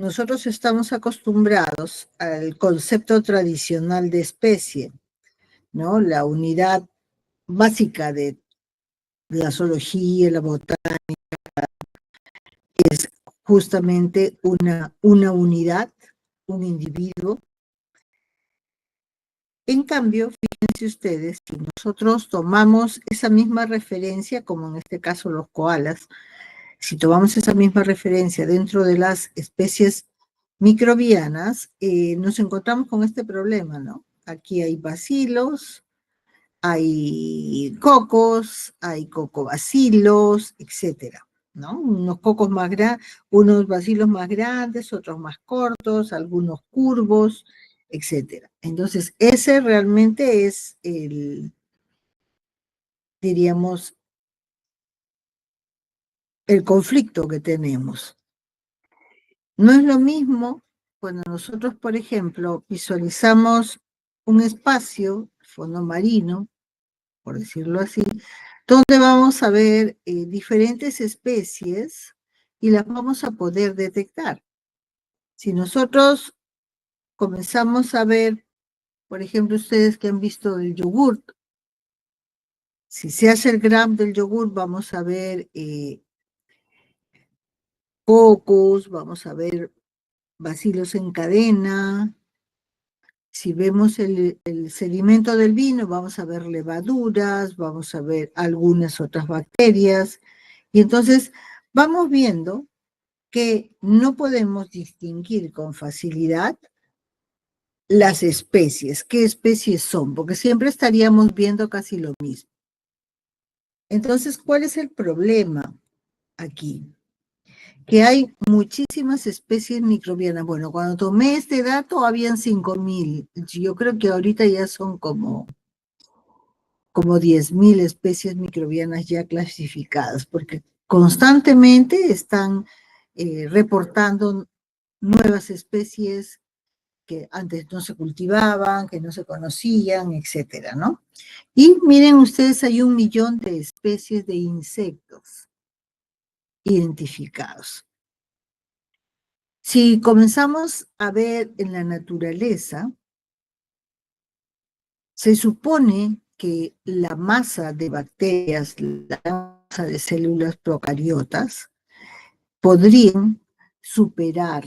nosotros estamos acostumbrados al concepto tradicional de especie, ¿no? La unidad básica de la zoología, la botánica, es justamente una unidad, un individuo. En cambio, fíjense ustedes, si nosotros tomamos esa misma referencia, como en este caso los koalas, si tomamos esa misma referencia dentro de las especies microbianas, nos encontramos con este problema, ¿no? Aquí hay bacilos, hay cocos, hay cocobacilos, etcétera, ¿no? Unos cocos más grandes, unos bacilos más grandes, otros más cortos, algunos curvos, etcétera. Entonces, ese realmente es diríamos, el conflicto que tenemos. No es lo mismo cuando nosotros, por ejemplo, visualizamos un espacio, fondo marino, por decirlo así, donde vamos a ver diferentes especies y las vamos a poder detectar. Si nosotros comenzamos a ver, por ejemplo, ustedes que han visto el yogurt, si se hace el gram del yogurt, vamos a ver cocos, vamos a ver bacilos en cadena. Si vemos el sedimento del vino, vamos a ver levaduras, vamos a ver algunas otras bacterias. Y entonces vamos viendo que no podemos distinguir con facilidad las especies, qué especies son, porque siempre estaríamos viendo casi lo mismo. Entonces, ¿cuál es el problema aquí? Que hay muchísimas especies microbianas. Bueno, cuando tomé este dato habían 5.000. Yo creo que ahorita ya son como 10.000 especies microbianas ya clasificadas, porque constantemente están reportando nuevas especies que antes no se cultivaban, que no se conocían, etcétera, ¿no? Y miren ustedes, hay 1 millón de especies de insectos identificados. Si comenzamos a ver en la naturaleza, se supone que la masa de bacterias, la masa de células procariotas, podrían superar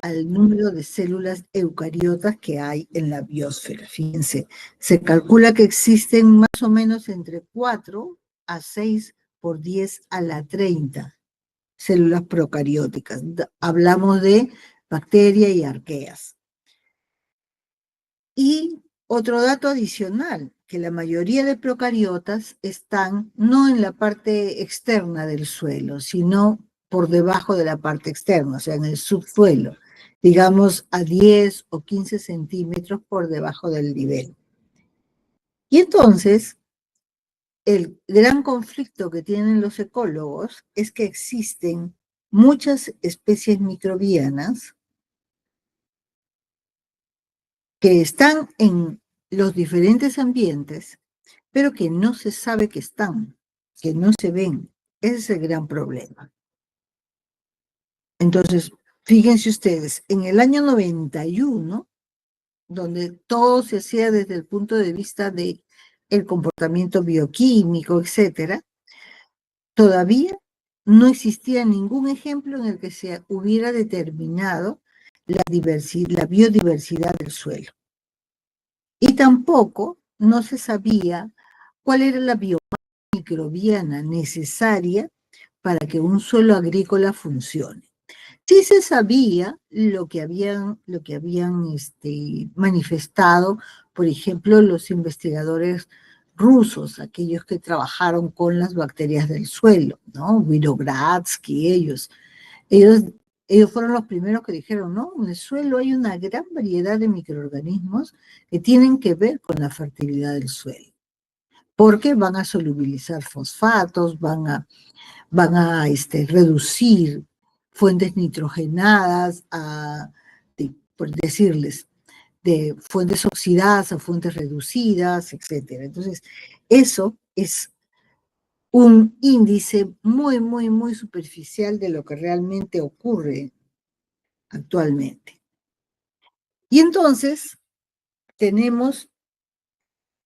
al número de células eucariotas que hay en la biosfera. Fíjense, se calcula que existen más o menos entre 4 a 6 por 10 a la 30 células procarióticas. Hablamos de bacterias y arqueas. Y otro dato adicional, que la mayoría de procariotas están no en la parte externa del suelo, sino por debajo de la parte externa, o sea, en el subsuelo, digamos a 10 o 15 centímetros por debajo del nivel. Y entonces, el gran conflicto que tienen los ecólogos es que existen muchas especies microbianas que están en los diferentes ambientes, pero que no se sabe que están, que no se ven. Ese es el gran problema. Entonces, fíjense ustedes, en el año 91, donde todo se hacía desde el punto de vista de el comportamiento bioquímico, etcétera, todavía no existía ningún ejemplo en el que se hubiera determinado la biodiversidad del suelo. Y tampoco no se sabía cuál era la biomasa microbiana necesaria para que un suelo agrícola funcione. Sí se sabía lo que habían manifestado, por ejemplo, los investigadores rusos, aquellos que trabajaron con las bacterias del suelo, ¿no? Winogradsky, ellos fueron los primeros que dijeron, no, en el suelo hay una gran variedad de microorganismos que tienen que ver con la fertilidad del suelo, porque van a solubilizar fosfatos, van a reducir fuentes nitrogenadas por decirles, de fuentes oxidadas a fuentes reducidas, etcétera. Entonces, eso es un índice muy, muy, muy superficial de lo que realmente ocurre actualmente. Y entonces tenemos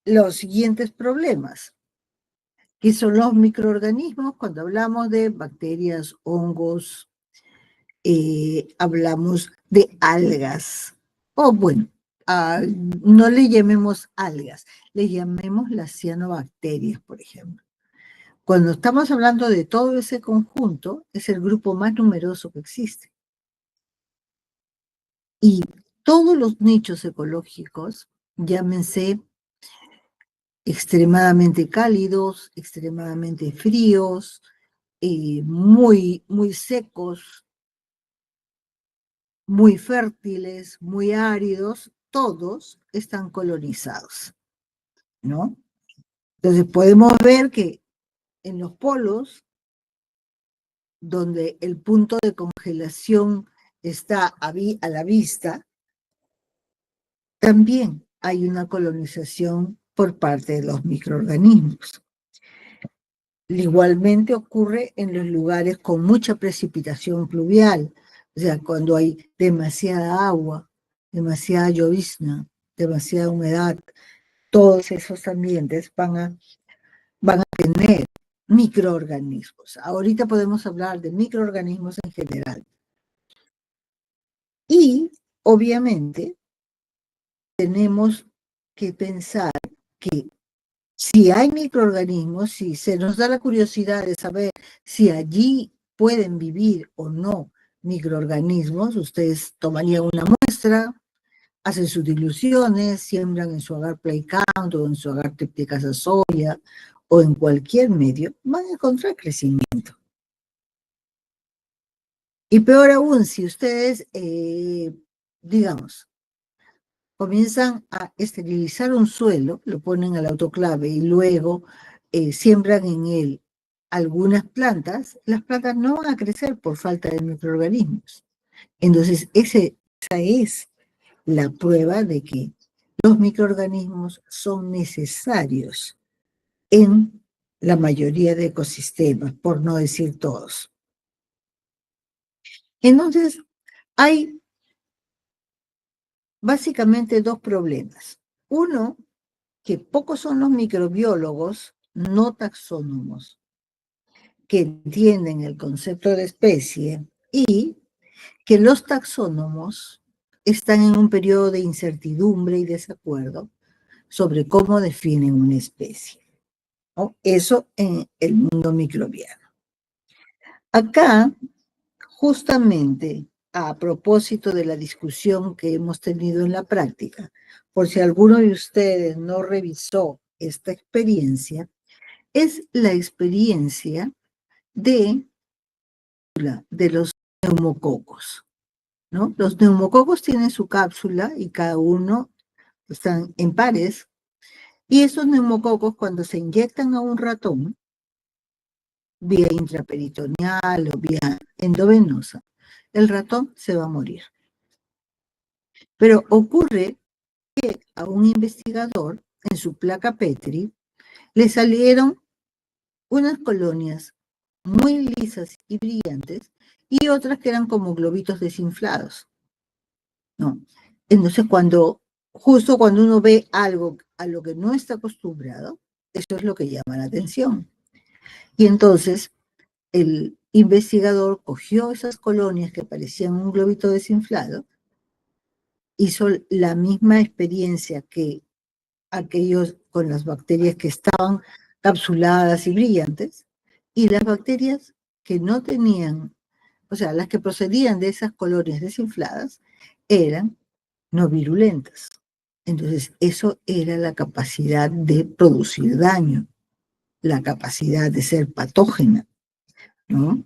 los siguientes problemas, que son los microorganismos. Cuando hablamos de bacterias, hongos, hablamos de algas, o bueno, no le llamemos algas, le llamemos las cianobacterias, por ejemplo. Cuando estamos hablando de todo ese conjunto, es el grupo más numeroso que existe. Y todos los nichos ecológicos, llámense extremadamente cálidos, extremadamente fríos, muy secos, muy fértiles, muy áridos, todos están colonizados, ¿no? Entonces podemos ver que en los polos, donde el punto de congelación está a la vista, también hay una colonización por parte de los microorganismos. Igualmente ocurre en los lugares con mucha precipitación pluvial, o sea, cuando hay demasiada agua, demasiada llovizna, demasiada humedad, todos esos ambientes van a tener microorganismos. Ahorita podemos hablar de microorganismos en general. Y, obviamente, tenemos que pensar que si hay microorganismos, si se nos da la curiosidad de saber si allí pueden vivir o no microorganismos, ustedes tomarían una muestra, hacen sus diluciones, siembran en su agar Playcount o en su agar Tripticasa soya o en cualquier medio, van a encontrar crecimiento. Y peor aún, si ustedes, digamos, comienzan a esterilizar un suelo, lo ponen al autoclave y luego siembran en él algunas plantas, las plantas no van a crecer por falta de microorganismos. Entonces, esa es la prueba de que los microorganismos son necesarios en la mayoría de ecosistemas, por no decir todos. Entonces, hay básicamente dos problemas. Uno, que pocos son los microbiólogos no taxónomos que entienden el concepto de especie y que los taxónomos están en un periodo de incertidumbre y desacuerdo sobre cómo definen una especie, ¿no? Eso en el mundo microbiano. Acá, justamente a propósito de la discusión que hemos tenido en la práctica, por si alguno de ustedes no revisó esta experiencia, es la experiencia de los neumococos, ¿no? Los neumococos tienen su cápsula y cada uno están en pares, y esos neumococos cuando se inyectan a un ratón, vía intraperitoneal o vía endovenosa, el ratón se va a morir. Pero ocurre que a un investigador en su placa Petri le salieron unas colonias muy lisas y brillantes y otras que eran como globitos desinflados, ¿no? Entonces, justo cuando uno ve algo a lo que no está acostumbrado, eso es lo que llama la atención. Y entonces, el investigador cogió esas colonias que parecían un globito desinflado, hizo la misma experiencia que aquellos con las bacterias que estaban capsuladas y brillantes, y las bacterias que no tenían, o sea, las que procedían de esas colonias desinfladas, eran no virulentas. Entonces, eso era la capacidad de producir daño, la capacidad de ser patógena, ¿no?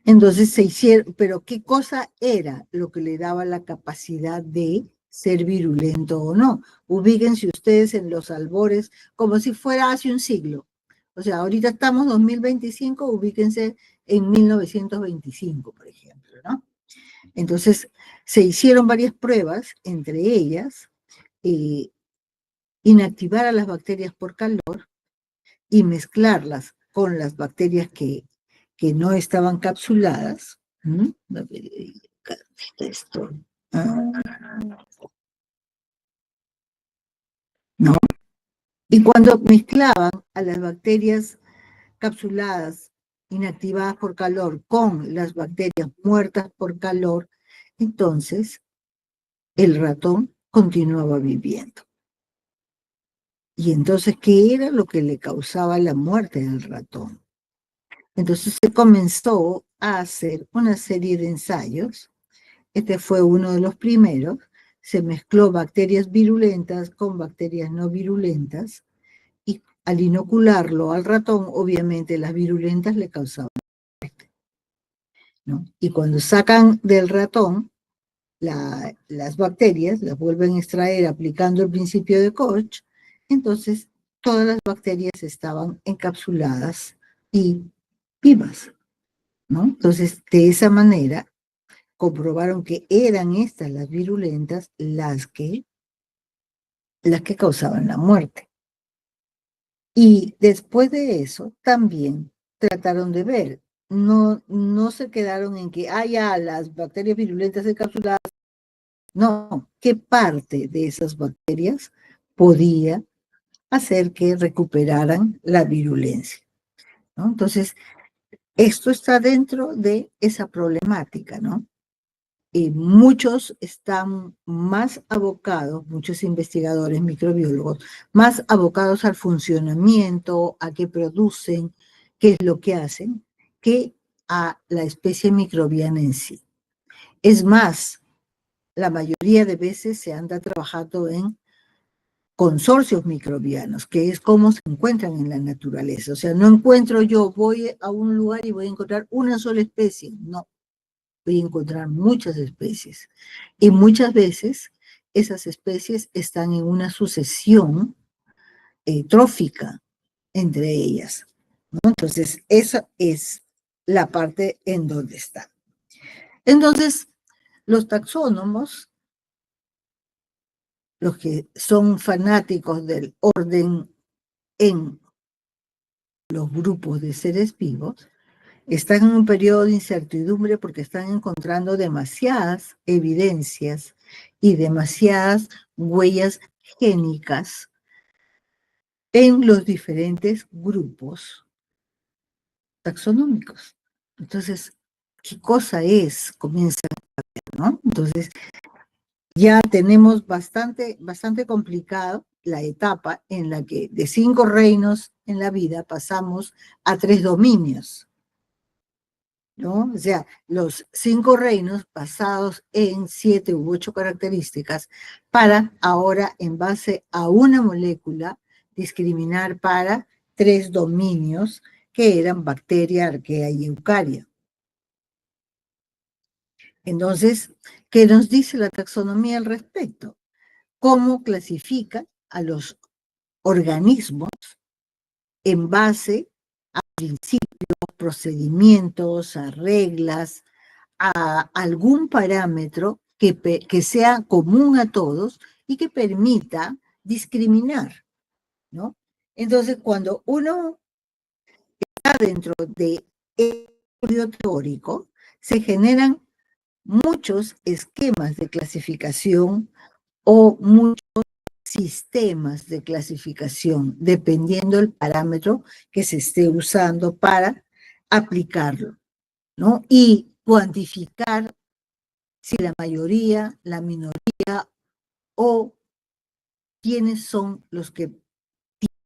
Entonces se hicieron, pero ¿qué cosa era lo que le daba la capacidad de ser virulento o no? Ubíquense ustedes en los albores como si fuera hace un siglo. O sea, ahorita estamos en 2025, ubíquense en 1925, por ejemplo, ¿no? Entonces, se hicieron varias pruebas, entre ellas, inactivar a las bacterias por calor y mezclarlas con las bacterias que no estaban capsuladas. acá está esto. Ah, ¿no? Y cuando mezclaban a las bacterias capsuladas, inactivadas por calor, con las bacterias muertas por calor, entonces el ratón continuaba viviendo. Y entonces, ¿qué era lo que le causaba la muerte al ratón? Entonces se comenzó a hacer una serie de ensayos. Este fue uno de los primeros. Se mezcló bacterias virulentas con bacterias no virulentas y al inocularlo al ratón, obviamente las virulentas le causaban, ¿no? Y cuando sacan del ratón las bacterias, las vuelven a extraer aplicando el principio de Koch, entonces todas las bacterias estaban encapsuladas y vivas, ¿no? Entonces, de esa manera, comprobaron que eran estas las virulentas las que causaban la muerte. Y después de eso, también trataron de ver, no se quedaron en que haya las bacterias virulentas encapsuladas, no, qué parte de esas bacterias podía hacer que recuperaran la virulencia, ¿no? Entonces, esto está dentro de esa problemática, ¿no? Muchos están más abocados, muchos investigadores, microbiólogos, más abocados al funcionamiento, a qué producen, qué es lo que hacen, que a la especie microbiana en sí. Es más, la mayoría de veces se anda trabajando en consorcios microbianos, que es cómo se encuentran en la naturaleza. O sea, no encuentro yo, voy a un lugar y voy a encontrar una sola especie, no, voy a encontrar muchas especies. Y muchas veces esas especies están en una sucesión trófica entre ellas, ¿no? Entonces, esa es la parte en donde está. Entonces, los taxónomos, los que son fanáticos del orden en los grupos de seres vivos, están en un periodo de incertidumbre porque están encontrando demasiadas evidencias y demasiadas huellas génicas en los diferentes grupos taxonómicos. Entonces, ¿qué cosa es? Comienza, ¿no? Entonces, ya tenemos bastante complicado la etapa en la que de 5 reinos en la vida pasamos a 3 dominios, ¿no? O sea, los 5 reinos basados en 7 u 8 características para ahora, en base a una molécula, discriminar para 3 dominios que eran bacteria, arquea y eucaria. Entonces, ¿qué nos dice la taxonomía al respecto? ¿Cómo clasifica a los organismos en base a principios, procedimientos, a reglas, a algún parámetro que sea común a todos y que permita discriminar, ¿no? Entonces, cuando uno está dentro de estudio teórico, se generan muchos esquemas de clasificación o muchos sistemas de clasificación, dependiendo del parámetro que se esté usando para aplicarlo, ¿no? Y cuantificar si la mayoría, la minoría o quiénes son los que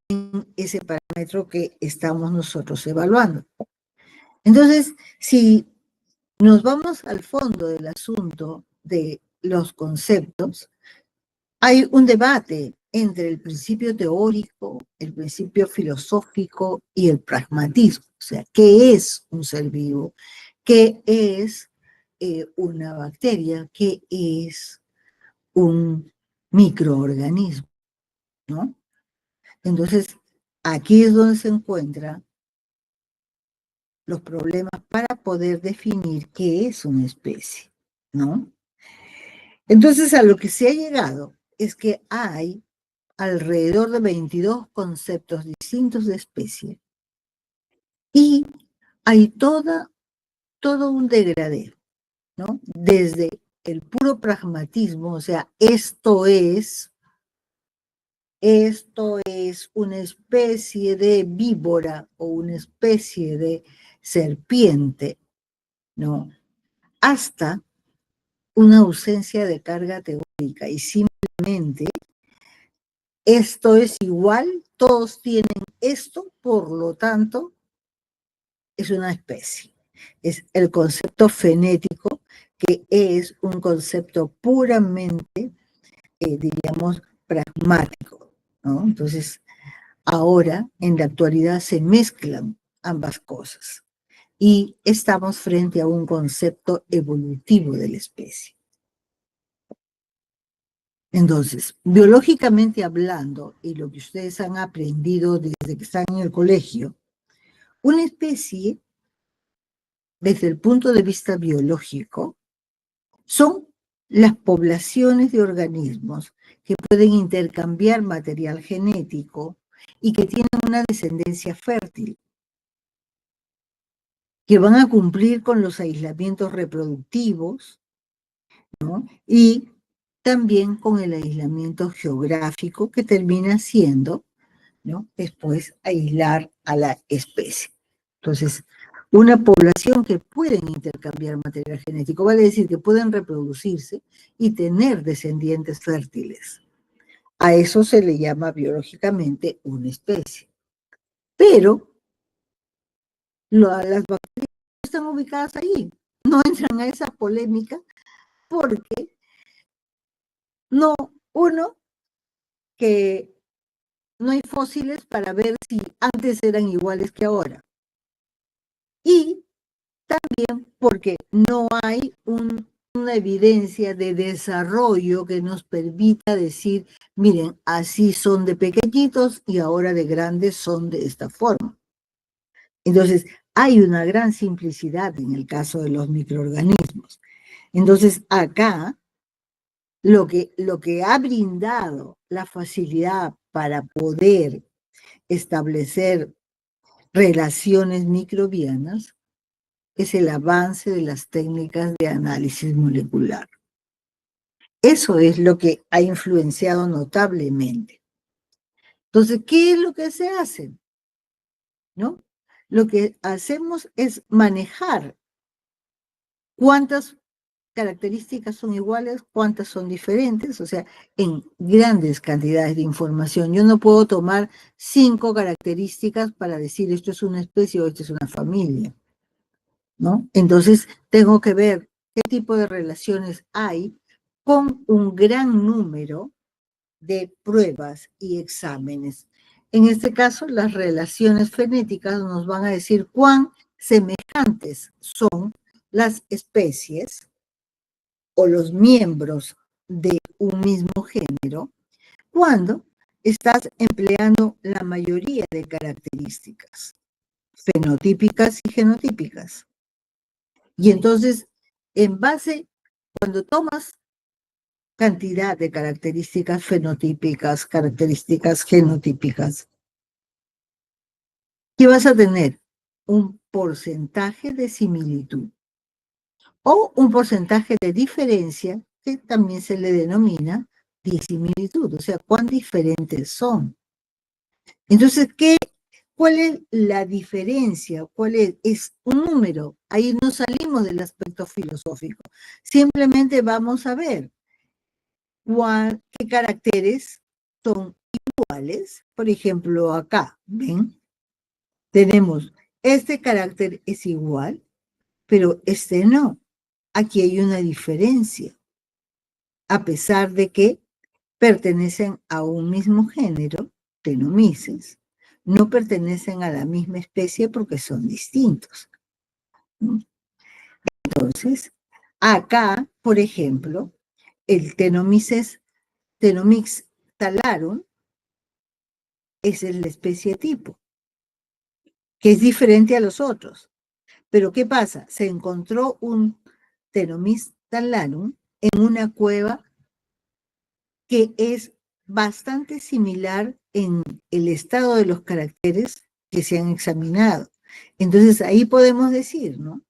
tienen ese parámetro que estamos nosotros evaluando. Entonces, si nos vamos al fondo del asunto de los conceptos, hay un debate entre el principio teórico, el principio filosófico y el pragmatismo. O sea, ¿qué es un ser vivo? ¿Qué es una bacteria? ¿Qué es un microorganismo? ¿No? Entonces, aquí es donde se encuentran los problemas para poder definir qué es una especie, ¿no? Entonces, a lo que se ha llegado es que hay alrededor de 22 conceptos distintos de especie y hay todo un degradé, ¿no? Desde el puro pragmatismo, o sea, esto es una especie de víbora o una especie de serpiente, ¿no? Hasta una ausencia de carga teórica y simplemente esto es igual, todos tienen esto, por lo tanto, es una especie. Es el concepto fenético, que es un concepto puramente, diríamos, pragmático, ¿no? Entonces, ahora, en la actualidad, se mezclan ambas cosas y estamos frente a un concepto evolutivo de la especie. Entonces, biológicamente hablando, y lo que ustedes han aprendido desde que están en el colegio, una especie, desde el punto de vista biológico, son las poblaciones de organismos que pueden intercambiar material genético y que tienen una descendencia fértil, que van a cumplir con los aislamientos reproductivos, ¿no? Y también con el aislamiento geográfico que termina siendo, ¿no? Después aislar a la especie. Entonces, una población que pueden intercambiar material genético, vale decir que pueden reproducirse y tener descendientes fértiles. A eso se le llama biológicamente una especie. Pero las bacterias están ubicadas ahí, no entran a esa polémica porque no, uno, que no hay fósiles para ver si antes eran iguales que ahora. Y también porque no hay una evidencia de desarrollo que nos permita decir, miren, así son de pequeñitos y ahora de grandes son de esta forma. Entonces, hay una gran simplicidad en el caso de los microorganismos. Entonces, acá, lo que ha brindado la facilidad para poder establecer relaciones microbianas es el avance de las técnicas de análisis molecular. Eso es lo que ha influenciado notablemente. Entonces, ¿qué es lo que se hace? ¿No? Lo que hacemos es manejar cuántas características son iguales, cuántas son diferentes, o sea, en grandes cantidades de información. Yo no puedo tomar 5 características para decir esto es una especie o esto es una familia, ¿no? Entonces, tengo que ver qué tipo de relaciones hay con un gran número de pruebas y exámenes. En este caso, las relaciones fenéticas nos van a decir cuán semejantes son las especies o los miembros de un mismo género cuando estás empleando la mayoría de características fenotípicas y genotípicas. Y entonces, en base, cuando tomas cantidad de características fenotípicas, características genotípicas, ¿qué vas a tener? Un porcentaje de similitud o un porcentaje de diferencia que también se le denomina disimilitud, o sea, cuán diferentes son. Entonces, ¿cuál es la diferencia? ¿Cuál es? Es un número. Ahí no salimos del aspecto filosófico. Simplemente vamos a ver qué caracteres son iguales. Por ejemplo, acá, ¿ven? Tenemos, este carácter es igual, pero este no. Aquí hay una diferencia, a pesar de que pertenecen a un mismo género, Tenomyces, no pertenecen a la misma especie porque son distintos. Entonces, acá, por ejemplo, el Tenomyces talarum es la especie tipo, que es diferente a los otros. Pero ¿qué pasa? Se encontró un Tenomyces talarum en una cueva que es bastante similar en el estado de los caracteres que se han examinado. Entonces ahí podemos decir, ¿no?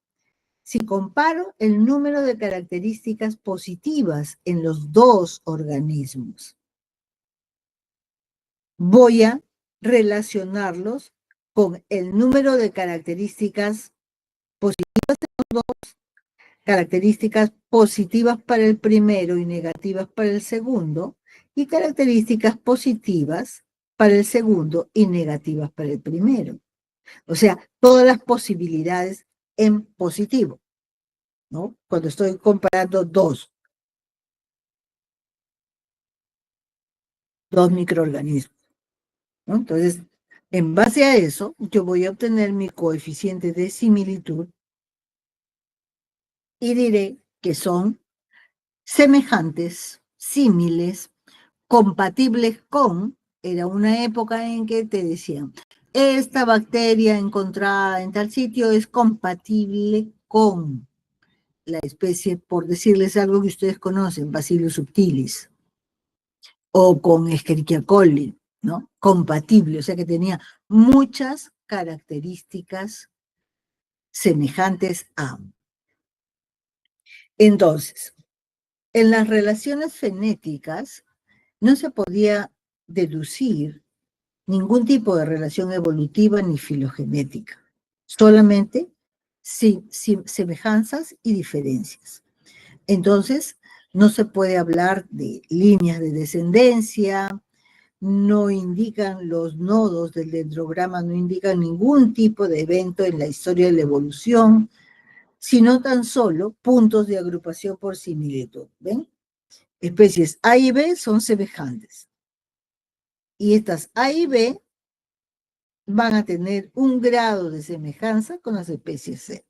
Si comparo el número de características positivas en los dos organismos, voy a relacionarlos con el número de características positivas en los dos, características positivas para el primero y negativas para el segundo, y características positivas para el segundo y negativas para el primero. O sea, todas las posibilidades en positivo, ¿no? Cuando estoy comparando dos microorganismos, ¿no? Entonces, en base a eso, yo voy a obtener mi coeficiente de similitud y diré que son semejantes, símiles, compatibles con, era una época en que te decían, esta bacteria encontrada en tal sitio es compatible con la especie, por decirles algo que ustedes conocen, Bacillus subtilis, o con Escherichia coli, ¿no? Compatible, o sea que tenía muchas características semejantes a. Entonces, en las relaciones fenéticas no se podía deducir ningún tipo de relación evolutiva ni filogenética, solamente semejanzas y diferencias. Entonces, no se puede hablar de líneas de descendencia, no indican los nodos del dendrograma, no indican ningún tipo de evento en la historia de la evolución, sino tan solo puntos de agrupación por similitud. ¿Ven? Especies A y B son semejantes. Y estas A y B van a tener un grado de semejanza con las especies C,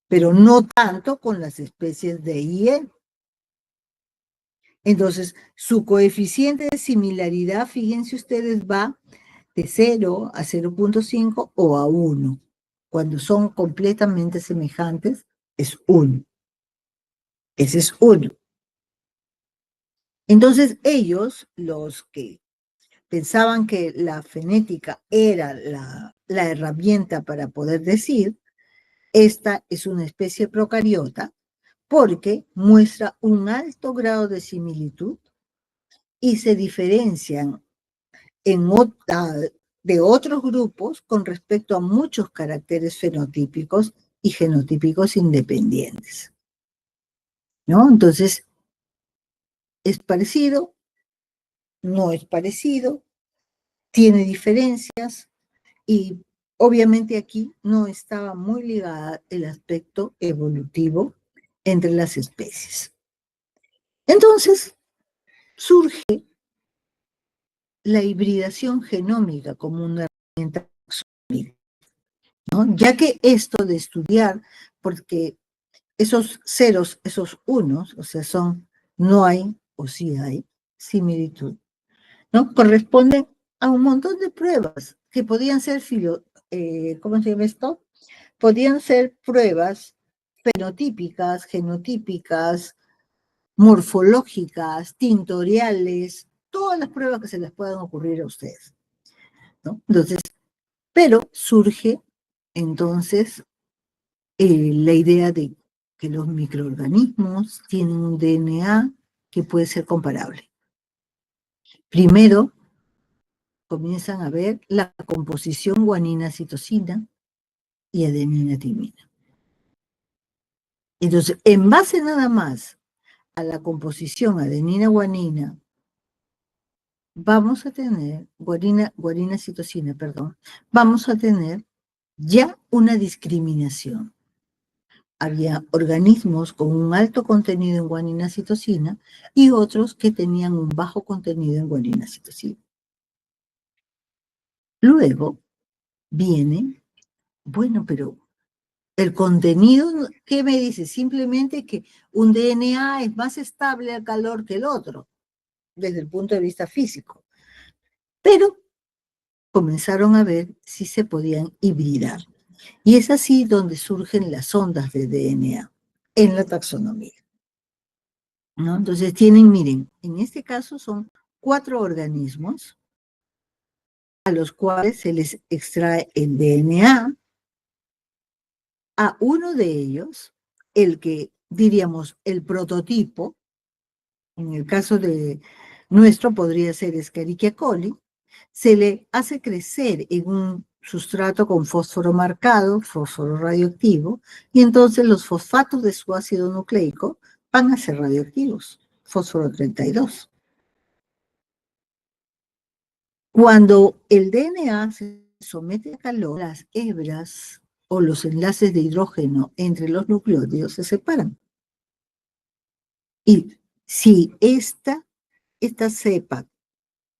pero no tanto con las especies D y E. Entonces, su coeficiente de similaridad, fíjense ustedes, va de 0 a 0.5 o a 1. Cuando son completamente semejantes, es 1. Ese es 1. Entonces, ellos, los que pensaban que la fenética era la herramienta para poder decir, esta es una especie procariota, porque muestra un alto grado de similitud y se diferencian de otros grupos con respecto a muchos caracteres fenotípicos y genotípicos independientes, ¿no? Entonces, ¿es parecido? No es parecido, tiene diferencias y obviamente aquí no estaba muy ligada el aspecto evolutivo entre las especies. Entonces, surge la hibridación genómica como una herramienta taxonómica, ¿no? Ya que esto de estudiar, porque esos ceros, esos unos, o sea, son no hay o sí hay similitud, ¿no? Corresponden a un montón de pruebas que podían ser, ¿cómo se llama esto? Podían ser pruebas fenotípicas, genotípicas, morfológicas, tintoriales, todas las pruebas que se les puedan ocurrir a ustedes, ¿no? Entonces, pero surge entonces la idea de que los microorganismos tienen un DNA que puede ser comparable. Primero, comienzan a ver la composición guanina-citosina y adenina-timina. Entonces, en base nada más a la composición adenina-guanina, vamos a tener, guanina-citosina, perdón, vamos a tener ya una discriminación. Había organismos con un alto contenido en guanina-citosina y otros que tenían un bajo contenido en guanina-citosina. Luego viene, bueno, pero el contenido, ¿qué me dice? Simplemente que un DNA es más estable al calor que el otro, desde el punto de vista físico. Pero comenzaron a ver si se podían hibridar. Y es así donde surgen las ondas de DNA en la taxonomía, ¿no? Entonces tienen, miren, en este caso son 4 organismos a los cuales se les extrae el DNA a uno de ellos, el que diríamos el prototipo, en el caso de nuestro podría ser Escherichia coli, se le hace crecer en un sustrato con fósforo marcado, fósforo radioactivo, y entonces los fosfatos de su ácido nucleico van a ser radioactivos, fósforo 32. Cuando el DNA se somete a calor, las hebras o los enlaces de hidrógeno entre los nucleótidos se separan. Y si esta cepa,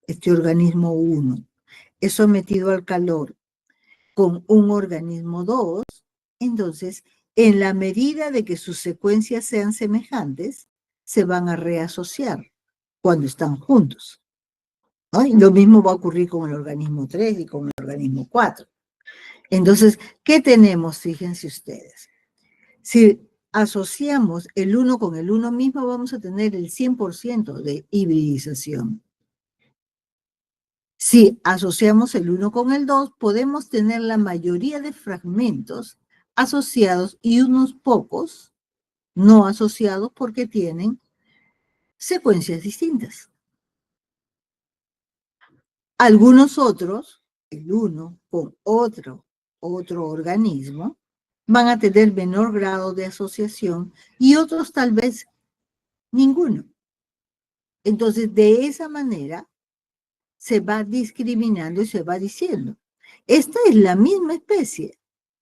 este organismo 1, es sometido al calor con un organismo 2, entonces, en la medida de que sus secuencias sean semejantes, se van a reasociar cuando están juntos, ¿no? Y lo mismo va a ocurrir con el organismo 3 y con el organismo 4. Entonces, ¿qué tenemos? Fíjense ustedes. Si asociamos el uno con el uno mismo, vamos a tener el 100% de hibridización. Si asociamos el 1 con el 2, podemos tener la mayoría de fragmentos asociados y unos pocos no asociados porque tienen secuencias distintas. Algunos otros, el 1 con otro organismo, van a tener menor grado de asociación y otros tal vez ninguno. Entonces, de esa manera se va discriminando y se va diciendo, esta es la misma especie,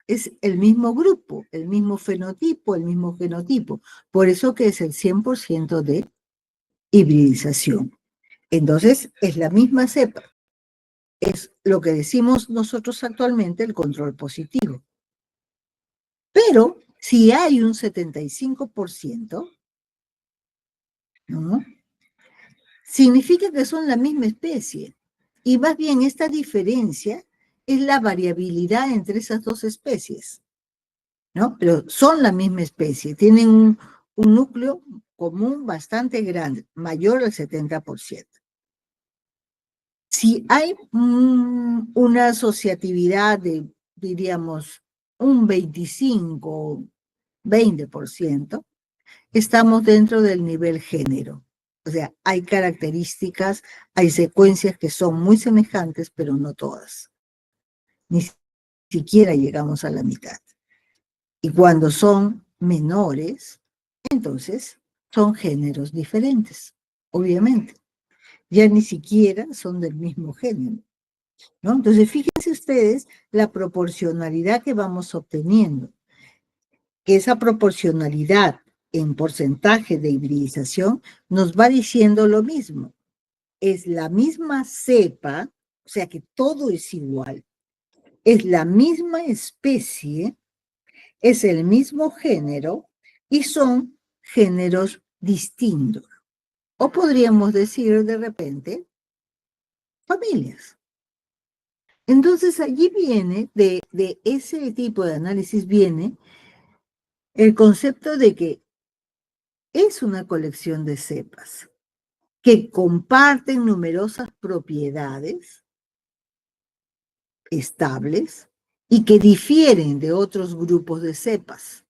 es el mismo grupo, el mismo fenotipo, el mismo genotipo. Por eso que es el 100% de hibridización. Entonces, es la misma cepa. Es lo que decimos nosotros actualmente el control positivo. Pero si hay un 75%, ¿no? Significa que son la misma especie. Y más bien esta diferencia es la variabilidad entre esas dos especies, ¿no? Pero son la misma especie, tienen un núcleo común bastante grande, mayor al 70%. Si hay una asociatividad de, diríamos, un 25, 20%, estamos dentro del nivel género. O sea, hay características, hay secuencias que son muy semejantes, pero no todas. Ni siquiera llegamos a la mitad. Y cuando son menores, entonces son géneros diferentes, obviamente. Ya ni siquiera son del mismo género, ¿no? Entonces, fíjense ustedes la proporcionalidad que vamos obteniendo. Que esa proporcionalidad en porcentaje de hibridización nos va diciendo lo mismo. Es la misma cepa, o sea que todo es igual. Es la misma especie, es el mismo género y son géneros distintos. O podríamos decir de repente, familias. Entonces allí viene, de ese tipo de análisis viene el concepto de que es una colección de cepas que comparten numerosas propiedades estables y que difieren de otros grupos de cepas,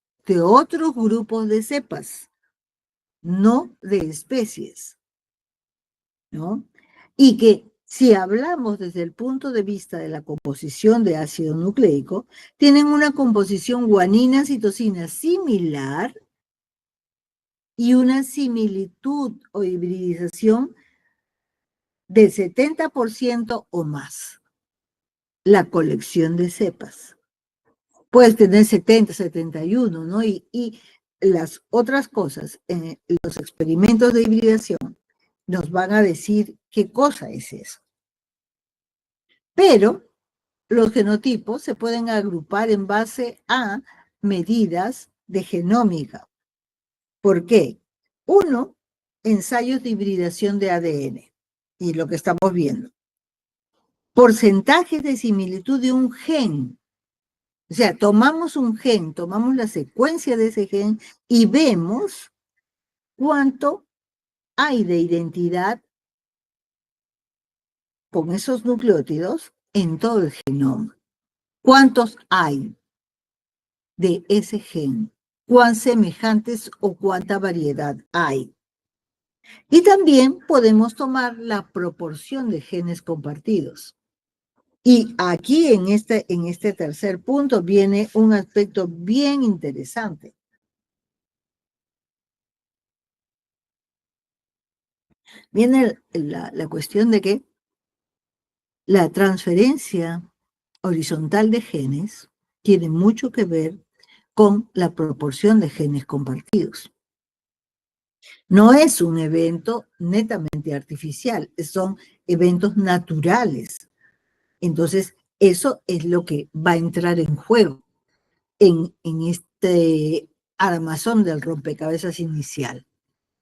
no de especies, ¿no? Y que si hablamos desde el punto de vista de la composición de ácido nucleico, tienen una composición guanina-citosina similar y una similitud o hibridización del 70% o más. La colección de cepas. Puedes tener 70, 71, ¿no? Y las otras cosas, los experimentos de hibridación, nos van a decir qué cosa es eso. Pero los genotipos se pueden agrupar en base a medidas de genómica. ¿Por qué? Uno, ensayos de hibridación de ADN, y lo que estamos viendo. Porcentajes de similitud de un gen. O sea, tomamos un gen, tomamos la secuencia de ese gen y vemos cuánto hay de identidad con esos nucleótidos en todo el genoma. ¿Cuántos hay? de ese gen, cuán semejantes o cuánta variedad hay. Y también podemos tomar la proporción de genes compartidos. Y aquí en este tercer punto viene un aspecto bien interesante. Viene la cuestión de que la transferencia horizontal de genes tiene mucho que ver con la proporción de genes compartidos. No es un evento netamente artificial, son eventos naturales. Entonces, eso es lo que va a entrar en juego en este armazón del rompecabezas inicial.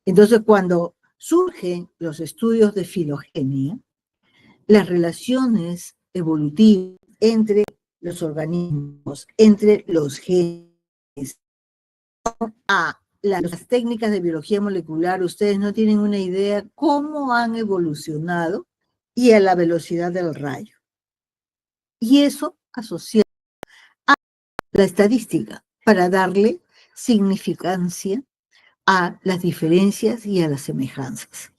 Entonces, cuando surgen los estudios de filogenia, las relaciones evolutivas entre los organismos, entre los genes, a las técnicas de biología molecular, ustedes no tienen una idea cómo han evolucionado y a la velocidad del rayo. Y eso asociado a la estadística para darle significancia a las diferencias y a las semejanzas.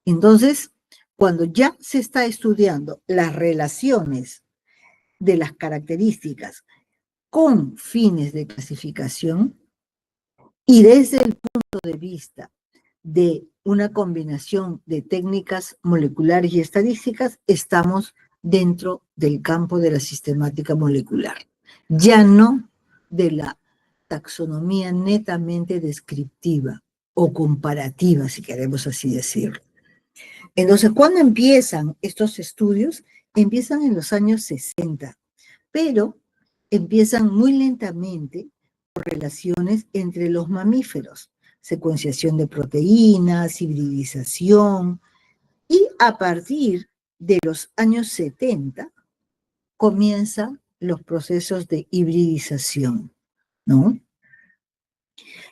Entonces, cuando ya se está estudiando las relaciones de las características con fines de clasificación y desde el punto de vista de una combinación de técnicas moleculares y estadísticas, estamos dentro del campo de la sistemática molecular, ya no de la taxonomía netamente descriptiva o comparativa, si queremos así decirlo. Entonces, ¿cuándo empiezan estos estudios? Empiezan en los años 60, pero empiezan muy lentamente por relaciones entre los mamíferos, secuenciación de proteínas, hibridización, y a partir de los años 70 comienzan los procesos de hibridización, ¿no?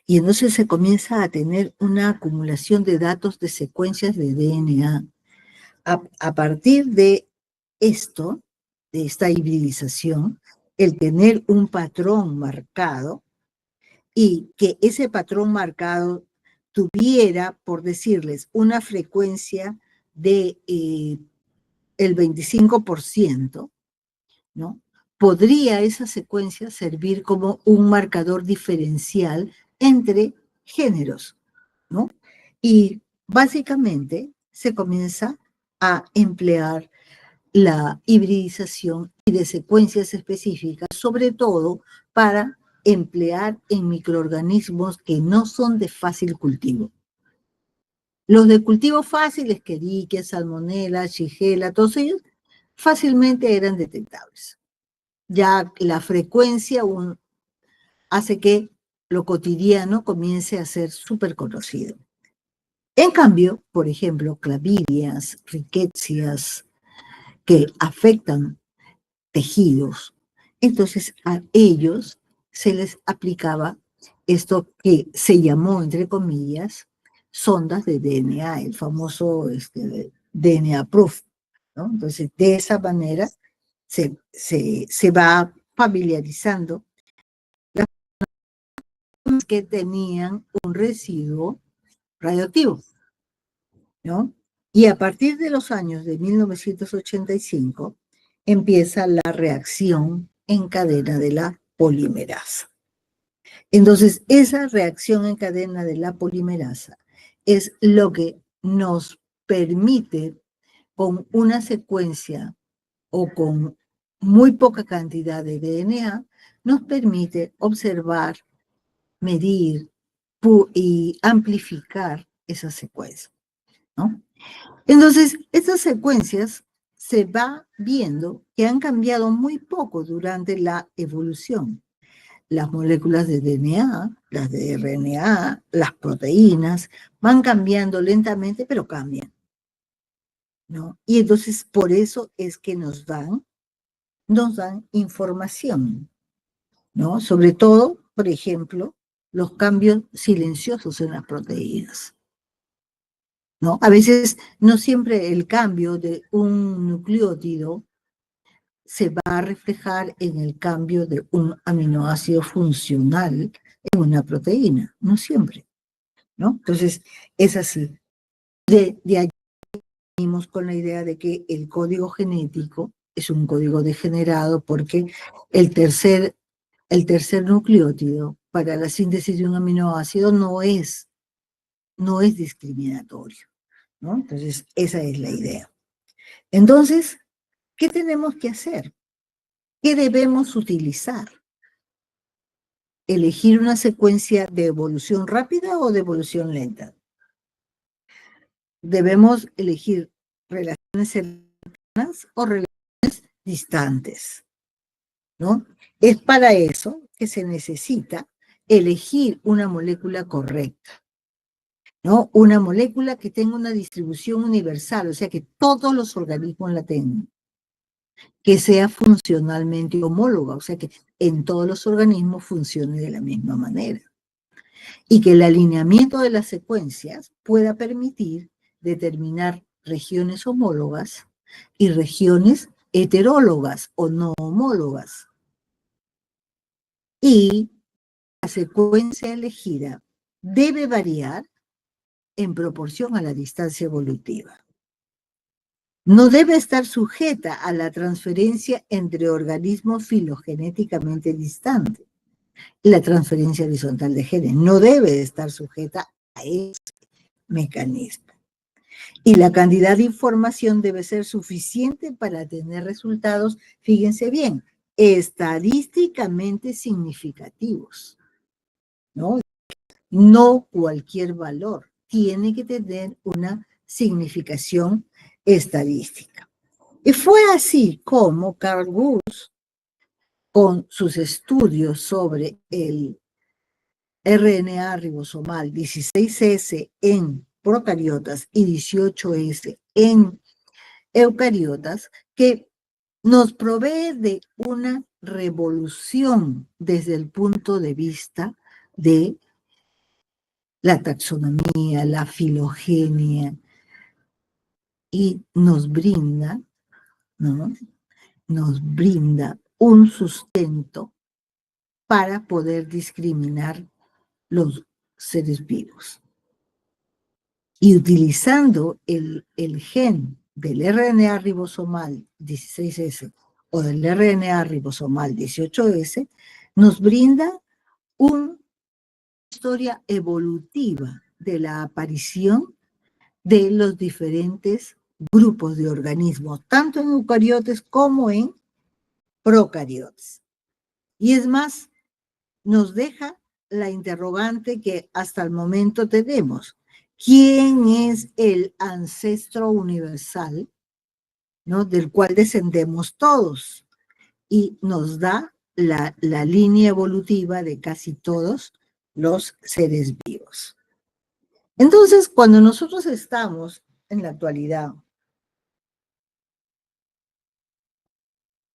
Y entonces se comienza a tener una acumulación de datos de secuencias de DNA. A partir de esto, de esta hibridización, el tener un patrón marcado y que ese patrón marcado tuviera, por decirles, una frecuencia de el 25%, ¿no? Podría esa secuencia servir como un marcador diferencial entre géneros, ¿no? Y básicamente se comienza a emplear la hibridización y de secuencias específicas, sobre todo para emplear en microorganismos que no son de fácil cultivo. Los de cultivo fácil, Escherichia, Salmonella, Shigella, todos ellos fácilmente eran detectables. Ya la frecuencia hace que lo cotidiano comience a ser súper conocido. En cambio, por ejemplo, clavidias, rickettsias, que afectan tejidos, entonces a ellos se les aplicaba esto que se llamó, entre comillas, sondas de DNA, el famoso DNA Proof, ¿no? Entonces, de esa manera se va familiarizando las que tenían un residuo radioactivo, ¿no? Y a partir de los años de 1985 empieza la reacción en cadena de la polimerasa. Entonces, esa reacción en cadena de la polimerasa es lo que nos permite, con una secuencia o con muy poca cantidad de DNA, nos permite observar, medir y amplificar esa secuencia, ¿no? Entonces, estas secuencias se va viendo que han cambiado muy poco durante la evolución. Las moléculas de DNA, las de RNA, las proteínas, van cambiando lentamente, pero cambian, ¿no? Y entonces, por eso es que nos dan información, ¿no? Sobre todo, por ejemplo, los cambios silenciosos en las proteínas, ¿no? A veces no siempre el cambio de un nucleótido se va a reflejar en el cambio de un aminoácido funcional en una proteína, no siempre, ¿no? Entonces, es así. De allí venimos con la idea de que el código genético es un código degenerado porque el tercer nucleótido para la síntesis de un aminoácido no es discriminatorio, ¿no? Entonces, esa es la idea. Entonces, ¿qué tenemos que hacer? ¿Qué debemos utilizar? ¿Elegir una secuencia de evolución rápida o de evolución lenta? Debemos elegir relaciones cercanas o relaciones distantes, ¿no? Es para eso que se necesita elegir una molécula correcta, ¿no? Una molécula que tenga una distribución universal, o sea, que todos los organismos la tengan, que sea funcionalmente homóloga, o sea, que en todos los organismos funcione de la misma manera, y que el alineamiento de las secuencias pueda permitir determinar regiones homólogas y regiones heterólogas o no homólogas. Y la secuencia elegida debe variar en proporción a la distancia evolutiva. No debe estar sujeta a la transferencia entre organismos filogenéticamente distantes. La transferencia horizontal de genes no debe estar sujeta a ese mecanismo. Y la cantidad de información debe ser suficiente para tener resultados, fíjense bien, estadísticamente significativos, ¿no? No cualquier valor, tiene que tener una significación estadística. Y fue así como Carl Woese, con sus estudios sobre el RNA ribosomal 16S en procariotas y 18S en eucariotas, que nos provee de una revolución desde el punto de vista de la taxonomía, la filogenia, y nos brinda, ¿no? Nos brinda un sustento para poder discriminar los seres vivos. Y utilizando el gen del RNA ribosomal 16S o del RNA ribosomal 18S, nos brinda una historia evolutiva de la aparición de los diferentes grupos de organismos, tanto en eucariotes como en procariotes. Y es más, nos deja la interrogante que hasta el momento tenemos. ¿Quién es el ancestro universal, ¿no?, del cual descendemos todos? Y nos da la línea evolutiva de casi todos los seres vivos. Entonces, cuando nosotros estamos en la actualidad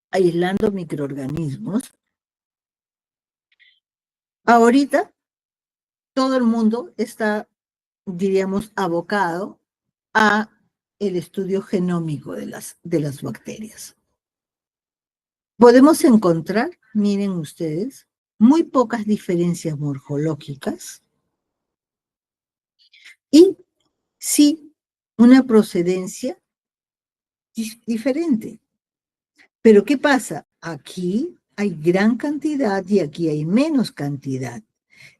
aislando microorganismos, ahorita todo el mundo está, diríamos, abocado a el estudio genómico de las bacterias. Podemos encontrar, miren ustedes, muy pocas diferencias morfológicas y sí una procedencia diferente. Pero ¿qué pasa? Aquí hay gran cantidad y aquí hay menos cantidad.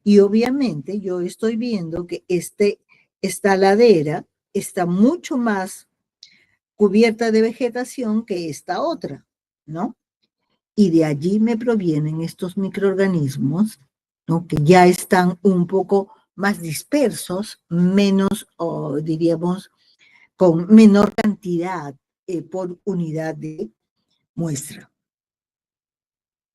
Y obviamente yo estoy viendo que esta ladera está mucho más cubierta de vegetación que esta otra, ¿no? Y de allí me provienen estos microorganismos, ¿no?, que ya están un poco más dispersos, menos, o diríamos, con menor cantidad por unidad de muestra.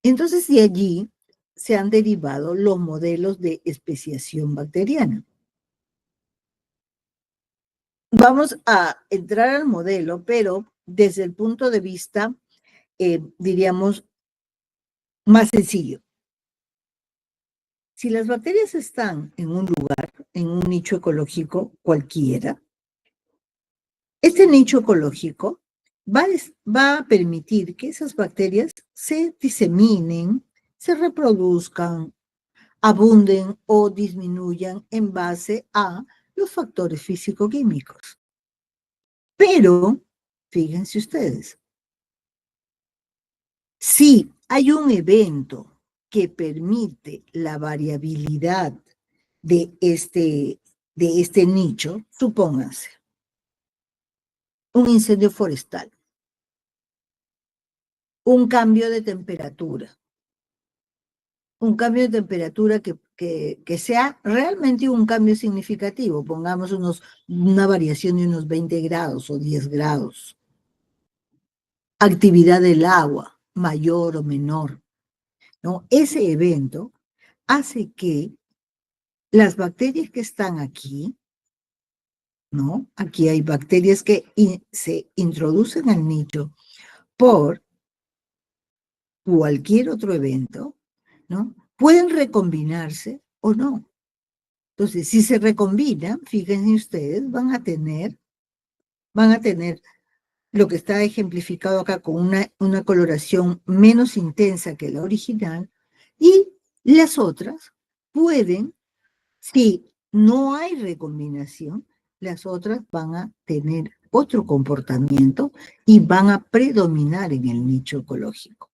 Entonces, de allí se han derivado los modelos de especiación bacteriana. Vamos a entrar al modelo, pero desde el punto de vista, diríamos, más sencillo. Si las bacterias están en un lugar, en un nicho ecológico cualquiera, este nicho ecológico va a permitir que esas bacterias se diseminen, se reproduzcan, abunden o disminuyan en base a los factores físico-químicos. Pero, fíjense ustedes, si hay un evento que permite la variabilidad de este nicho, supónganse, un incendio forestal, un cambio de temperatura, que sea realmente un cambio significativo, pongamos una variación de unos 20 grados o 10 grados. Actividad del agua, mayor o menor, ¿no? Ese evento hace que las bacterias que están aquí, ¿no? Aquí hay bacterias que se introducen al nicho por cualquier otro evento, ¿no? Pueden recombinarse o no. Entonces, si se recombinan, fíjense ustedes, van a tener lo que está ejemplificado acá con una coloración menos intensa que la original, y las otras pueden, si no hay recombinación, las otras van a tener otro comportamiento y van a predominar en el nicho ecológico,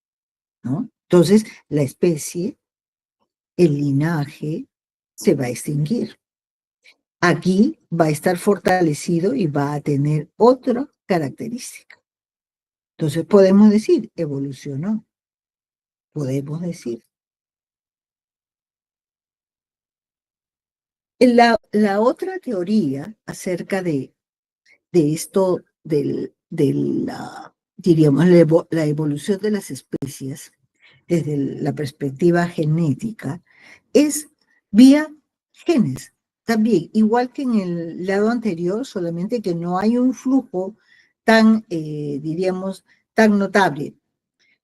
¿no? Entonces, la especie, el linaje, se va a extinguir. Aquí va a estar fortalecido y va a tener otra característica. Entonces podemos decir, evolucionó. Podemos decir. La otra teoría acerca de esto, diríamos, la evolución de las especies desde la perspectiva genética, es vía genes. También, igual que en el lado anterior, solamente que no hay un flujo tan, diríamos, tan notable.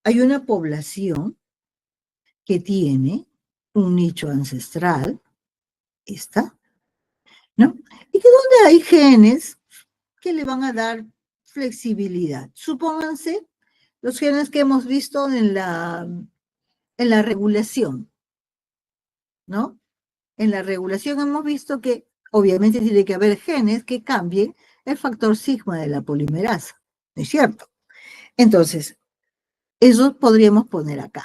Hay una población que tiene un nicho ancestral, esta, ¿no? Y que donde hay genes que le van a dar flexibilidad. Supónganse los genes que hemos visto en la regulación, ¿no? En la regulación hemos visto que obviamente tiene que haber genes que cambien el factor sigma de la polimerasa, ¿no es cierto? Entonces, eso podríamos poner acá.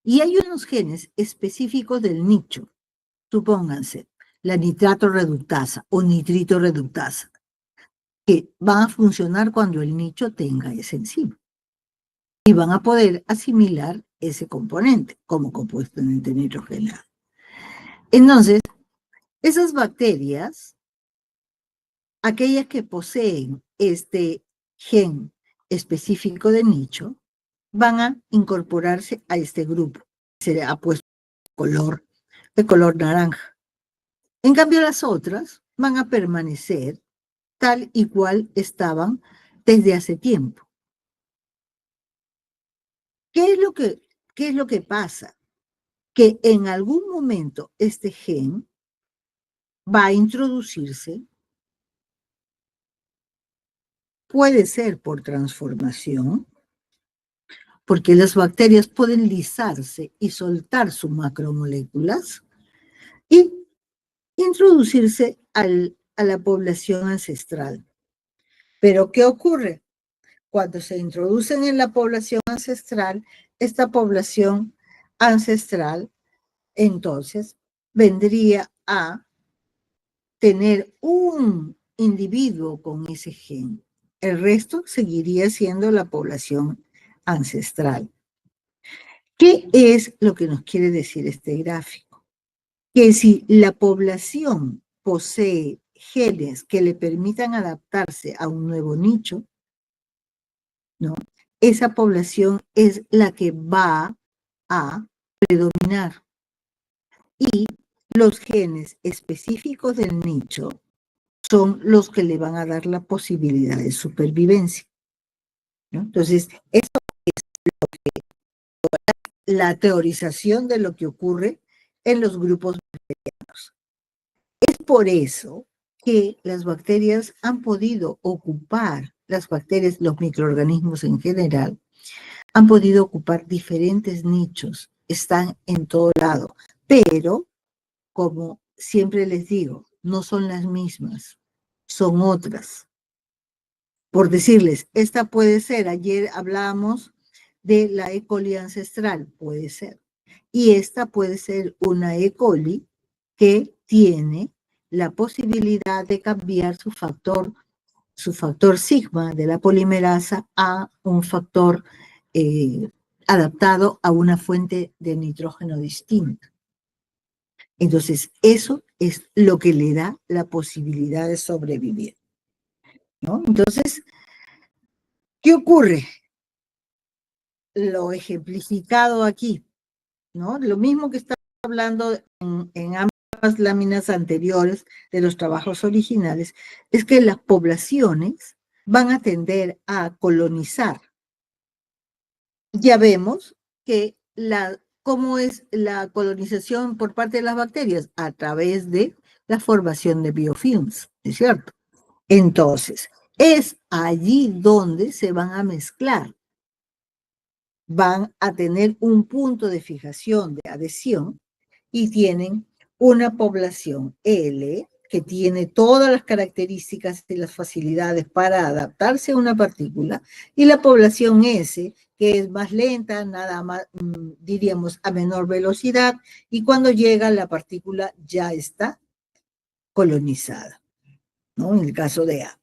Y hay unos genes específicos del nicho, supónganse, la nitrato reductasa o nitrito reductasa, que van a funcionar cuando el nicho tenga esa enzima. Y van a poder asimilar ese componente como compuesto nitrogenado. Entonces, esas bacterias, aquellas que poseen este gen específico de nicho, van a incorporarse a este grupo. Se ha puesto de color naranja. En cambio, las otras van a permanecer tal y cual estaban desde hace tiempo. ¿Qué es lo que pasa? Que en algún momento este gen va a introducirse, puede ser por transformación, porque las bacterias pueden lisarse y soltar sus macromoléculas y introducirse a la población ancestral. Pero ¿qué ocurre? Cuando se introducen en la población ancestral, esta población ancestral entonces vendría a tener un individuo con ese gen. El resto seguiría siendo la población ancestral. ¿Qué es lo que nos quiere decir este gráfico? Que si la población posee genes que le permitan adaptarse a un nuevo nicho, ¿no? Esa población es la que va a predominar. Y los genes específicos del nicho son los que le van a dar la posibilidad de supervivencia, ¿no? Entonces, eso es la teorización de lo que ocurre en los grupos bacterianos. Es por eso que las bacterias han podido ocupar las bacterias, los microorganismos en general, han podido ocupar diferentes nichos, están en todo lado, pero como siempre les digo, no son las mismas, son otras. Por decirles, esta puede ser, ayer hablábamos de la E. coli ancestral, puede ser. Y esta puede ser una E. coli que tiene la posibilidad de cambiar su factor sigma de la polimerasa a un factor adaptado a una fuente de nitrógeno distinta. Entonces, eso es lo que le da la posibilidad de sobrevivir, ¿no? Entonces, ¿qué ocurre? Lo ejemplificado aquí, ¿no? Lo mismo que estaba hablando en ambas láminas anteriores de los trabajos originales, es que las poblaciones van a tender a colonizar. Ya vemos que cómo es la colonización por parte de las bacterias a través de la formación de biofilms, ¿es cierto? Entonces, es allí donde se van a mezclar, van a tener un punto de fijación, de adhesión, y tienen una población L que tiene todas las características y las facilidades para adaptarse a una partícula, y la población S, que es más lenta, nada más, diríamos, a menor velocidad, y cuando llega la partícula ya está colonizada, ¿no? En el caso de A.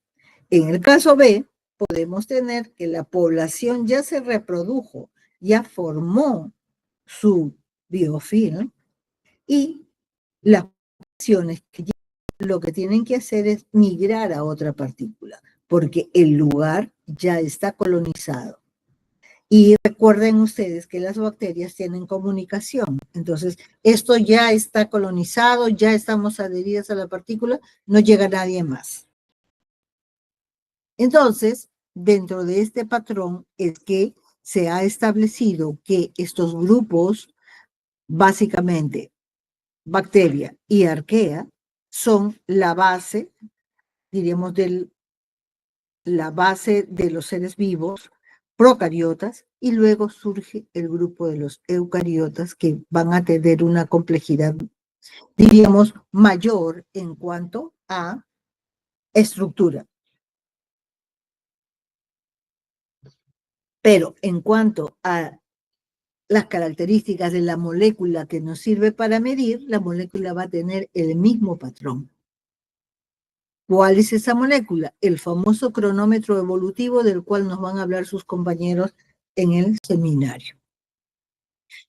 En el caso B, podemos tener que la población ya se reprodujo, ya formó su biofilm, y las poblaciones que lo que tienen que hacer es migrar a otra partícula, porque el lugar ya está colonizado. Y recuerden ustedes que las bacterias tienen comunicación. Entonces, esto ya está colonizado, ya estamos adheridas a la partícula, no llega nadie más. Entonces, dentro de este patrón es que se ha establecido que estos grupos, básicamente bacteria y arquea, son la base, diríamos, la base de los seres vivos procariotas, y luego surge el grupo de los eucariotas que van a tener una complejidad, diríamos, mayor en cuanto a estructura. Pero en cuanto a las características de la molécula que nos sirve para medir, la molécula va a tener el mismo patrón. ¿Cuál es esa molécula? El famoso cronómetro evolutivo del cual nos van a hablar sus compañeros en el seminario.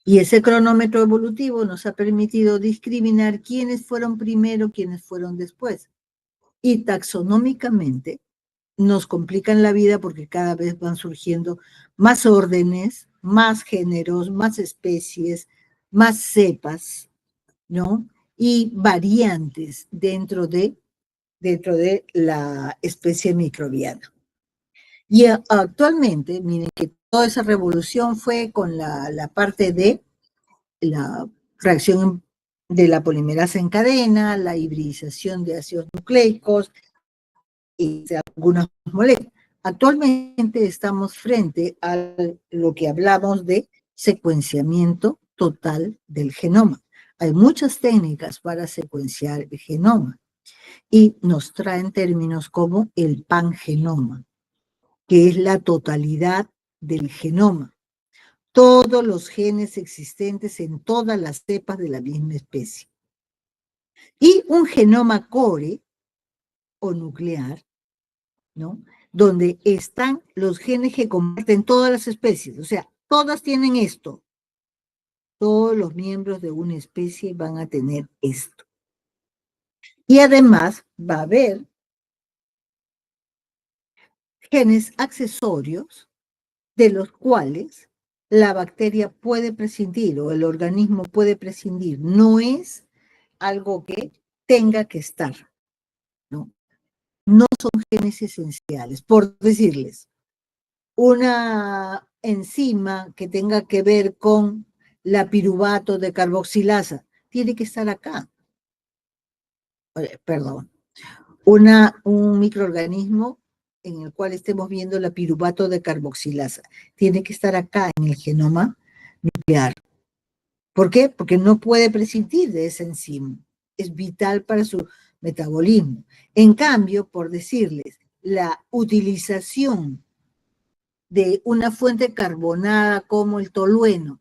Y ese cronómetro evolutivo nos ha permitido discriminar quiénes fueron primero, quiénes fueron después. Y taxonómicamente nos complican la vida porque cada vez van surgiendo más órdenes, más géneros, más especies, más cepas, ¿no? Y variantes dentro de la especie microbiana. Y actualmente, miren que toda esa revolución fue con la parte de la reacción de la polimerasa en cadena, la hibridización de ácidos nucleicos y de algunas moléculas. Actualmente estamos frente a lo que hablamos de secuenciamiento total del genoma. Hay muchas técnicas para secuenciar el genoma y nos traen términos como el pangenoma, que es la totalidad del genoma. Todos los genes existentes en todas las cepas de la misma especie. Y un genoma core o nuclear, ¿no? Donde están los genes que comparten todas las especies. O sea, todas tienen esto. Todos los miembros de una especie van a tener esto. Y además va a haber genes accesorios de los cuales la bacteria puede prescindir o el organismo puede prescindir. No es algo que tenga que estar, ¿no? No son genes esenciales. Por decirles, una enzima que tenga que ver con la piruvato de carboxilasa tiene que estar acá. Perdón. Un microorganismo en el cual estemos viendo la piruvato de carboxilasa. Tiene que estar acá en el genoma nuclear. ¿Por qué? Porque no puede prescindir de esa enzima. Es vital para su metabolismo. En cambio, por decirles, la utilización de una fuente carbonada como el tolueno,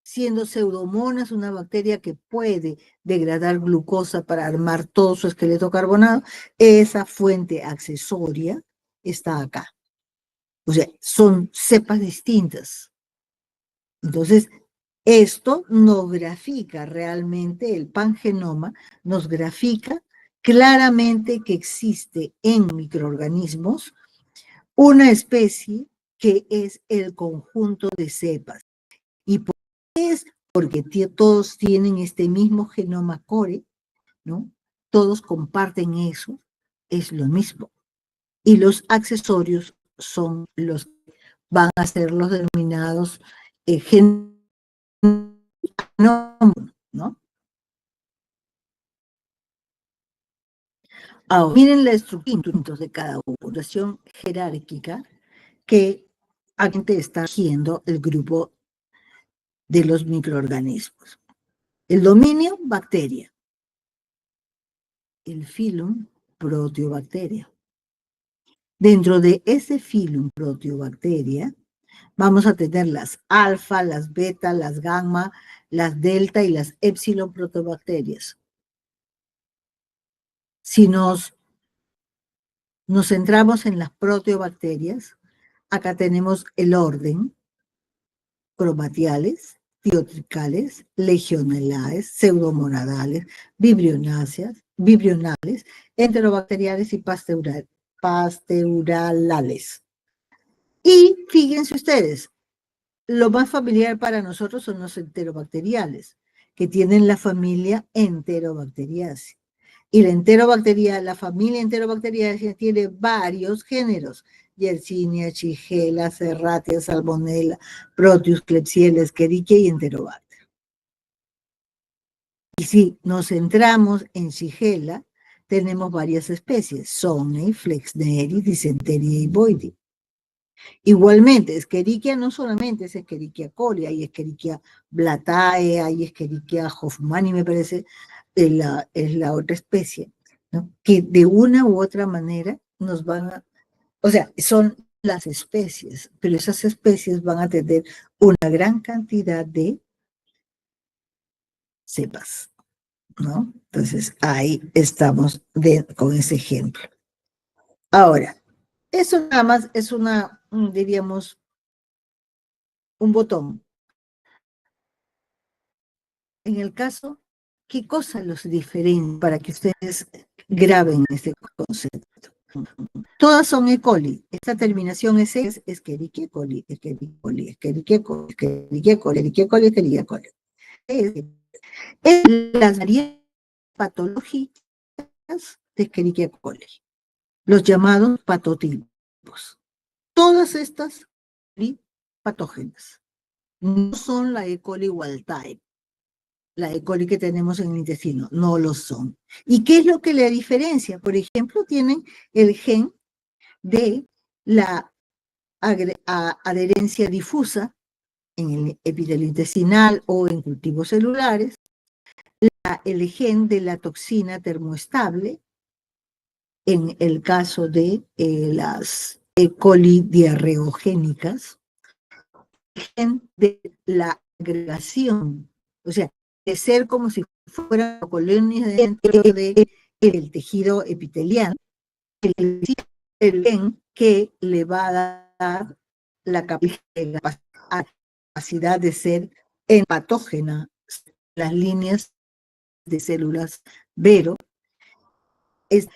siendo Pseudomonas una bacteria que puede degradar glucosa para armar todo su esqueleto carbonado, esa fuente accesoria está acá. O sea, son cepas distintas. Entonces, esto nos grafica realmente, el pangenoma nos grafica claramente que existe en microorganismos una especie que es el conjunto de cepas. ¿Y por qué es? Porque todos tienen este mismo genoma core, ¿no? Todos comparten eso, es lo mismo. Y los accesorios son los que van a ser los denominados genomas, ¿no? Ahora, miren la estructura de cada población jerárquica que actualmente está rigiendo el grupo de los microorganismos. El dominio, bacteria. El filum, proteobacteria. Dentro de ese filum, proteobacteria, vamos a tener las alfa, las beta, las gamma, las delta y las epsilon protobacterias. Si nos centramos en las proteobacterias, acá tenemos el orden: cromatiales, tiotricales, legionelaes, pseudomonadales, vibionales, enterobacteriales y pasteurales. Y fíjense ustedes, lo más familiar para nosotros son los enterobacteriales, que tienen la familia Enterobacteriaceae. Y la familia Enterobacteriaceae tiene varios géneros: Yersinia, Shigella, Serratia, Salmonella, Proteus, Klebsiella, Escherichia y Enterobacter. Y si nos centramos en Shigella, tenemos varias especies: Sonnei, Flexneri, Dysenteria y Boydii. Igualmente, Escherichia no solamente es Escherichia coli, hay Escherichia blatae, hay Escherichia hoffmanni, me parece, es la otra especie, ¿no? Que de una u otra manera nos van a, o sea, son las especies, pero esas especies van a tener una gran cantidad de cepas, ¿no? Entonces, ahí estamos con ese ejemplo. Ahora, eso nada más es diríamos, un botón. En el caso, ¿qué cosa los diferencia para que ustedes graben este concepto? Todas son E. coli. Esta terminación es Escherichia coli, Escherichia coli, Escherichia coli, Escherichia coli, Escherichia coli, Escherichia coli. Es las variedades patológicas de Escherichia coli, los llamados patotipos. Todas estas patógenas no son la E. coli wild type, la E. coli que tenemos en el intestino, no lo son. ¿Y qué es lo que le diferencia? Por ejemplo, tienen el gen de la adherencia difusa en el epitelio intestinal o en cultivos celulares, el gen de la toxina termoestable en el caso de las E. coli diarreogénicas, el gen de la agregación, o sea, de ser como si fuera colonias dentro del tejido epitelial, el gen que le va a dar la capacidad de ser patógena las líneas de células Vero, es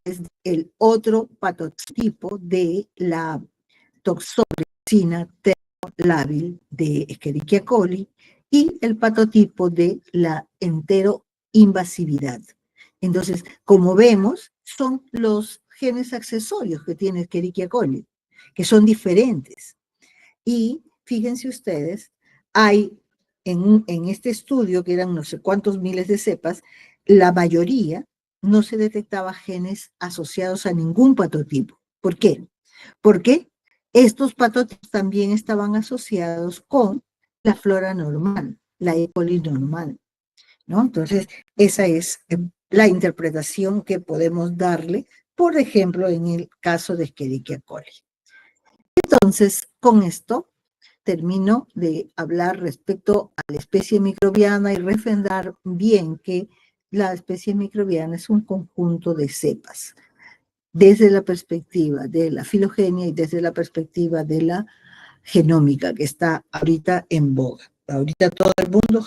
es el otro patotipo de la toxina lábil de Escherichia coli y el patotipo de la enteroinvasividad. Entonces, como vemos, son los genes accesorios que tiene Escherichia coli, que son diferentes. Y fíjense ustedes, hay en este estudio, que eran no sé cuántos miles de cepas, la mayoría no se detectaba genes asociados a ningún patotipo. ¿Por qué? Porque estos patotipos también estaban asociados con la flora normal, la E. coli normal, ¿no? Entonces, esa es la interpretación que podemos darle, por ejemplo, en el caso de Escherichia coli. Entonces, con esto termino de hablar respecto a la especie microbiana y refrendar bien que la especie microbiana es un conjunto de cepas, desde la perspectiva de la filogenia y desde la perspectiva de la genómica, que está ahorita en boga. Ahorita todo el mundo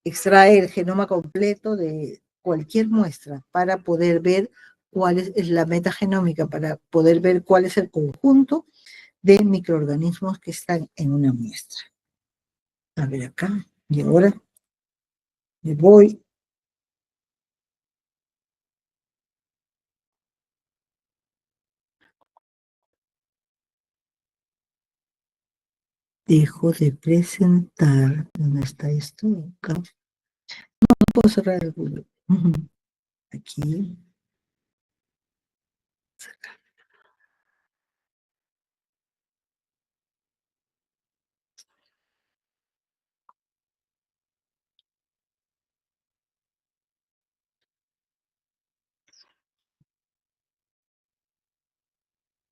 extrae el genoma completo de cualquier muestra para poder ver cuál es la metagenómica, para poder ver cuál es el conjunto de microorganismos que están en una muestra. A ver acá, y ahora me voy. Dejo de presentar. ¿Dónde está esto? Acá. No puedo cerrar el Google. Aquí.